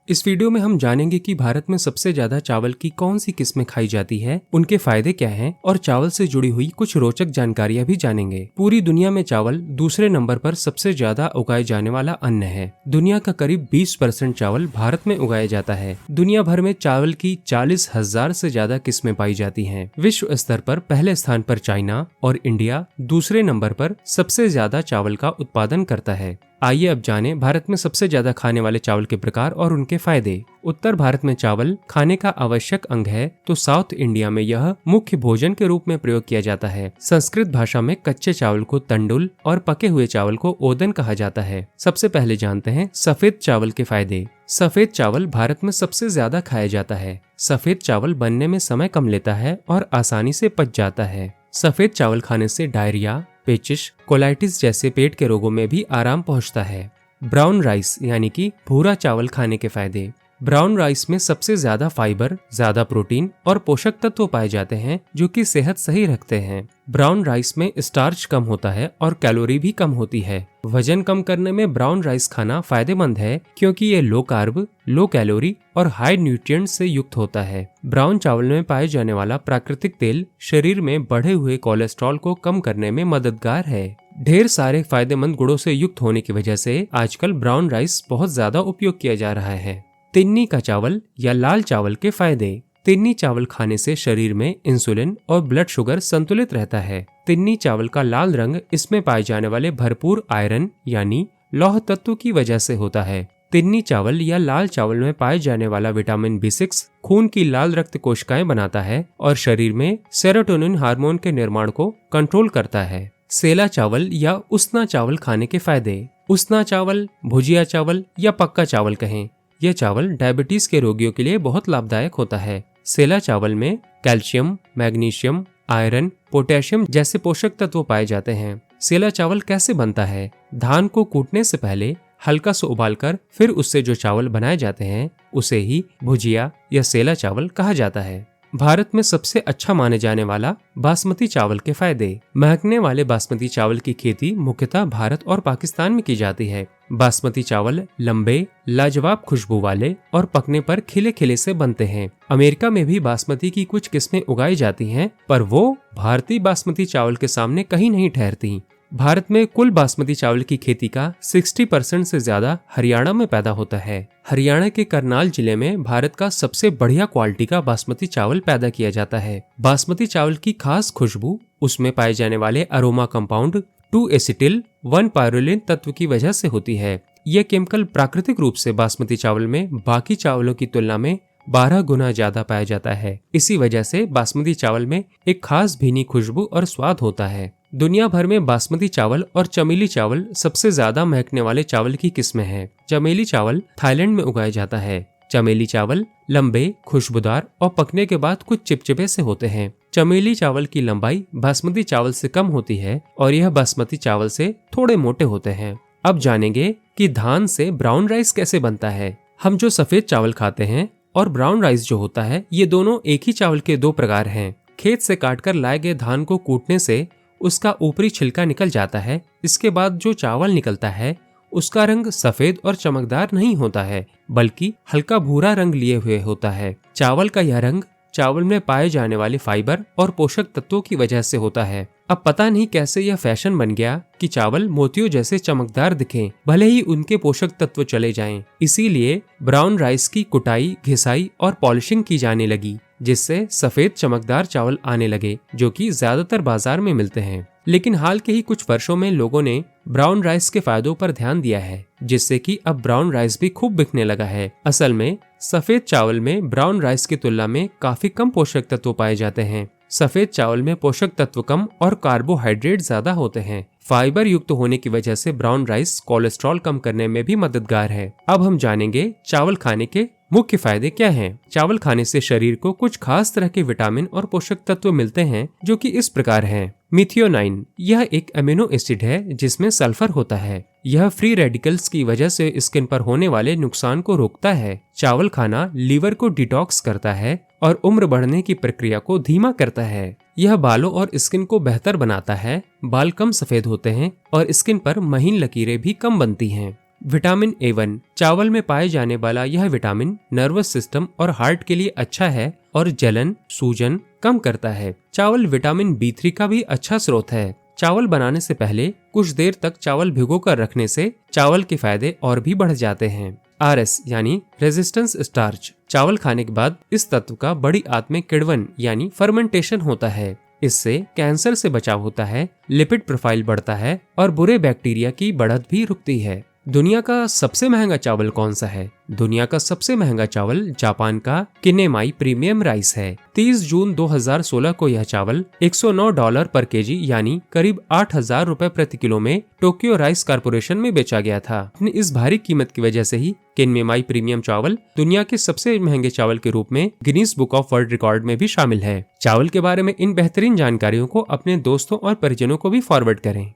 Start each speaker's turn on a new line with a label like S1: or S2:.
S1: इस वीडियो में हम जानेंगे कि भारत में सबसे ज्यादा चावल की कौन सी किस्में खाई जाती है, उनके फायदे क्या हैं और चावल से जुड़ी हुई कुछ रोचक जानकारियां भी जानेंगे। पूरी दुनिया में चावल दूसरे नंबर पर सबसे ज्यादा उगाए जाने वाला अन्न है। दुनिया का करीब 20% चावल भारत में उगाया जाता है। दुनिया भर में चावल की 40,000 से ज्यादा किस्में पाई जाती हैं। विश्व स्तर पर पहले स्थान पर चाइना और इंडिया दूसरे नंबर पर सबसे ज्यादा चावल का उत्पादन करता है। आइए अब जानें भारत में सबसे ज्यादा खाने वाले चावल के प्रकार और उनके फायदे। उत्तर भारत में चावल खाने का आवश्यक अंग है, तो साउथ इंडिया में यह मुख्य भोजन के रूप में प्रयोग किया जाता है। संस्कृत भाषा में कच्चे चावल को तंडुल और पके हुए चावल को ओदन कहा जाता है। सबसे पहले जानते हैं सफेद चावल के फायदे। सफेद चावल भारत में सबसे ज्यादा खाया जाता है। सफेद चावल बनने में समय कम लेता है और आसानी से पच जाता है। सफेद चावल खाने से डायरिया, पेचिश, कोलाइटिस जैसे पेट के रोगों में भी आराम पहुंचता है। ब्राउन राइस यानी कि भूरा चावल खाने के फायदे। ब्राउन राइस में सबसे ज्यादा फाइबर, ज्यादा प्रोटीन और पोषक तत्व पाए जाते हैं, जो कि सेहत सही रखते हैं। ब्राउन राइस में स्टार्च कम होता है और कैलोरी भी कम होती है। वजन कम करने में ब्राउन राइस खाना फायदेमंद है, क्योंकि ये लो कार्ब, लो कैलोरी और हाई न्यूट्रिएंट्स से युक्त होता है। ब्राउन चावल में पाए जाने वाला प्राकृतिक तेल शरीर में बढ़े हुए कोलेस्ट्रॉल को कम करने में मददगार है। ढेर सारे फायदेमंद गुणों से युक्त होने की वजह से आजकल ब्राउन राइस बहुत ज्यादा उपयोग किया जा रहा है। तिन्नी का चावल या लाल चावल के फायदे। तिन्नी चावल खाने से शरीर में इंसुलिन और ब्लड शुगर संतुलित रहता है। तिन्नी चावल का लाल रंग इसमें पाए जाने वाले भरपूर आयरन यानी लौह तत्व की वजह से होता है। तिन्नी चावल या लाल चावल में पाए जाने वाला विटामिन B6 खून की लाल रक्त कोशिकाएं बनाता है और शरीर में सेरोटोनिन हार्मोन के निर्माण को कंट्रोल करता है। सेला चावल या उसना चावल खाने के फायदे। उसना चावल, भुजिया चावल या पक्का चावल कहें, यह चावल डायबिटीज के रोगियों के लिए बहुत लाभदायक होता है। सेला चावल में कैल्शियम, मैग्नीशियम, आयरन, पोटेशियम जैसे पोषक तत्व पाए जाते हैं। सेला चावल कैसे बनता है? धान को कूटने से पहले हल्का सा उबालकर फिर उससे जो चावल बनाए जाते हैं उसे ही भुजिया या सेला चावल कहा जाता है। भारत में सबसे अच्छा माने जाने वाला बासमती चावल के फायदे। महकने वाले बासमती चावल की खेती मुख्यतः भारत और पाकिस्तान में की जाती है। बासमती चावल लंबे, लाजवाब खुशबू वाले और पकने पर खिले खिले से बनते हैं। अमेरिका में भी बासमती की कुछ किस्में उगाई जाती हैं, पर वो भारतीय बासमती चावल के सामने कहीं नहीं ठहरती। भारत में कुल बासमती चावल की खेती का 60% से ज्यादा हरियाणा में पैदा होता है। हरियाणा के करनाल जिले में भारत का सबसे बढ़िया क्वालिटी का बासमती चावल पैदा किया जाता है। बासमती चावल की खास खुशबू उसमें पाए जाने वाले अरोमा कंपाउंड 2-एसिटिल 1-पायरोलिन तत्व की वजह से होती है। यह केमिकल प्राकृतिक रूप से बासमती चावल में बाकी चावलों की तुलना में 12 गुना ज्यादा पाया जाता है। इसी वजह से बासमती चावल में एक खास भीनी खुशबू और स्वाद होता है। दुनिया भर में बासमती चावल और चमेली चावल सबसे ज्यादा महकने वाले चावल की किस्में हैं। चमेली चावल थाईलैंड में उगाया जाता है। चमेली चावल लंबे, खुशबूदार और पकने के बाद कुछ चिपचिपे से होते हैं। चमेली चावल की लंबाई बासमती चावल से कम होती है और यह बासमती चावल से थोड़े मोटे होते हैं। अब जानेंगे कि धान से ब्राउन राइस कैसे बनता है। हम जो सफेद चावल खाते हैं और ब्राउन राइस जो होता है, ये दोनों एक ही चावल के दो प्रकार हैं। खेत से काटकर लाए गए धान को कूटने से उसका ऊपरी छिलका निकल जाता है। इसके बाद जो चावल निकलता है उसका रंग सफेद और चमकदार नहीं होता है, बल्कि हल्का भूरा रंग लिए हुए होता है। चावल का यह रंग चावल में पाए जाने वाले फाइबर और पोषक तत्वों की वजह से होता है। अब पता नहीं कैसे यह फैशन बन गया कि चावल मोतियों जैसे चमकदार दिखें, भले ही उनके पोषक तत्व चले जाएं। इसीलिए ब्राउन राइस की कुटाई, घिसाई और पॉलिशिंग की जाने लगी, जिससे सफेद चमकदार चावल आने लगे, जो कि ज्यादातर बाजार में मिलते हैं। लेकिन हाल के ही कुछ वर्षों में लोगों ने ब्राउन राइस के फायदों पर ध्यान दिया है, जिससे कि अब ब्राउन राइस भी खूब बिकने लगा है। असल में सफेद चावल में ब्राउन राइस की तुलना में काफी कम पोषक तत्व पाए जाते हैं। सफेद चावल में पोषक तत्व कम और कार्बोहाइड्रेट ज्यादा होते हैं। फाइबर युक्त होने की वजह से ब्राउन राइस कोलेस्ट्रॉल कम करने में भी मददगार है। अब हम जानेंगे चावल खाने के मुख्य फायदे क्या हैं। चावल खाने से शरीर को कुछ खास तरह के विटामिन और पोषक तत्व मिलते हैं, जो कि इस प्रकार हैं। मिथियोनाइन, यह एक अमीनो एसिड है जिसमें सल्फर होता है। यह फ्री रेडिकल्स की वजह से स्किन पर होने वाले नुकसान को रोकता है। चावल खाना लीवर को डिटॉक्स करता है और उम्र बढ़ने की प्रक्रिया को धीमा करता है। यह बालों और स्किन को बेहतर बनाता है। बाल कम सफेद होते हैं और स्किन पर महीन लकीरें भी कम बनती हैं। विटामिन A1 चावल में पाए जाने वाला यह विटामिन नर्वस सिस्टम और हार्ट के लिए अच्छा है और जलन, सूजन कम करता है। चावल विटामिन B3 का भी अच्छा स्रोत है। चावल बनाने से पहले कुछ देर तक चावल भिगोकर रखने से चावल के फायदे और भी बढ़ जाते हैं। RS यानी रेजिस्टेंस स्टार्च, चावल खाने के बाद इस तत्व का बड़ी आंत में किण्वन यानी फर्मेंटेशन होता है। इससे कैंसर से बचाव होता है, लिपिड प्रोफाइल बढ़ता है और बुरे बैक्टीरिया की बढ़त भी रुकती है। दुनिया का सबसे महंगा चावल कौन सा है? दुनिया का सबसे महंगा चावल जापान का किनेमाई प्रीमियम राइस है। 30 जून 2016 को यह चावल $109 पर केजी यानी करीब 8,000 रुपए प्रति किलो में टोक्यो राइस कॉर्पोरेशन में बेचा गया था। अपनी इस भारी कीमत की वजह से ही किनेमाई प्रीमियम चावल दुनिया के सबसे महंगे चावल के रूप में Guinness book of world record में भी शामिल है। चावल के बारे में इन बेहतरीन जानकारियों को अपने दोस्तों और परिजनों को भी फॉरवर्ड करें।